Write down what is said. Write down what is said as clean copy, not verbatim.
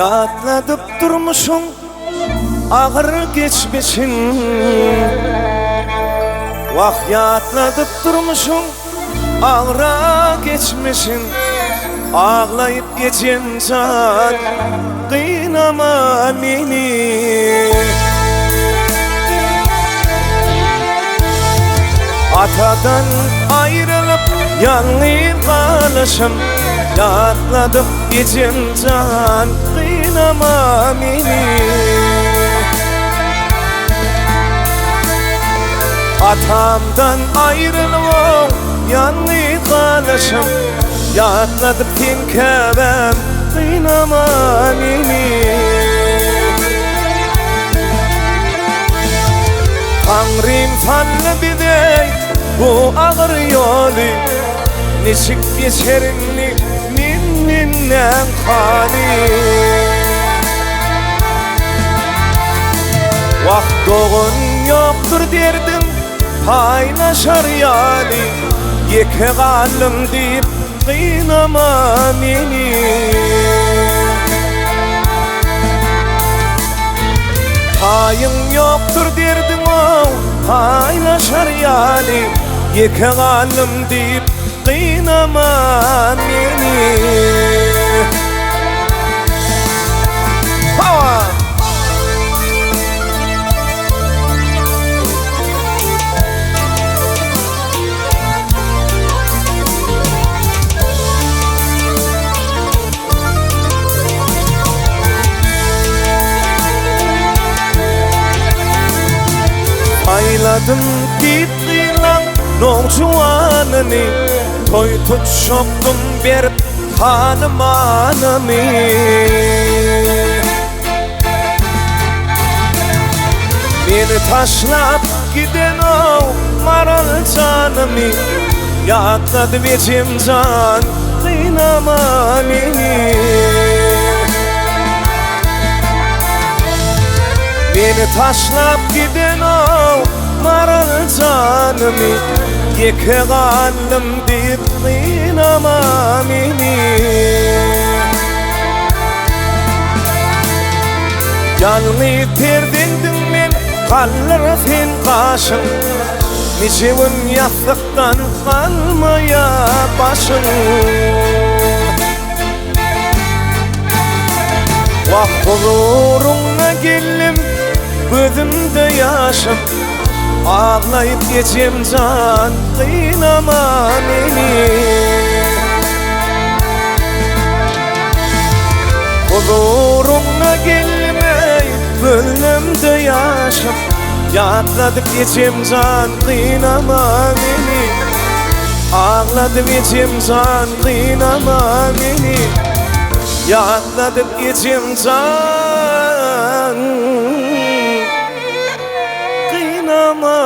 Yatladıp durmuşum ağır geçmişin. Vah yatladıp durmuşum ağıra geçmişin. Ağlayıp geçen can kıynama beni. Atadan ayrılıp yalnız kalışım. Yatladıp geçen can kıynama beni. Atamdan ayrılıp yalnız kalışım. Yatladıp tinkebem kıynama beni. Tanrım fanlı bidey bu ağır yolu. Neşik geçerini minninden hali. Vakt doğun yoktur derdim paylaşar yali. Yeke kalım deyip kıynama beni. Payın yoktur derdim o paylaşar yali. Yeke kalım deyip kıynama beni. Hava! Ayladım gitti lan nolcuanını. Toy tut şoktum berip hanım anamı. Beni taşlap giden o maral canımı. Yatladı becim can kıynama beni. Beni taşlap giden o maral canımı. Yeke kalım deyip kıynama beni. Yalnız terdendim men kalır sen kaşın. Nicevin yastıktan kalmaya başın. Vah buluruna geldim gözümde yaşım. Ağlayıp geçem can kıynama beni. Huzuruna gelmey gönlümde yaşım. Yatladıp geçem can kıynama beni. Ağladıp geçem can kıynama beni. Yatladıp geçem can kıynama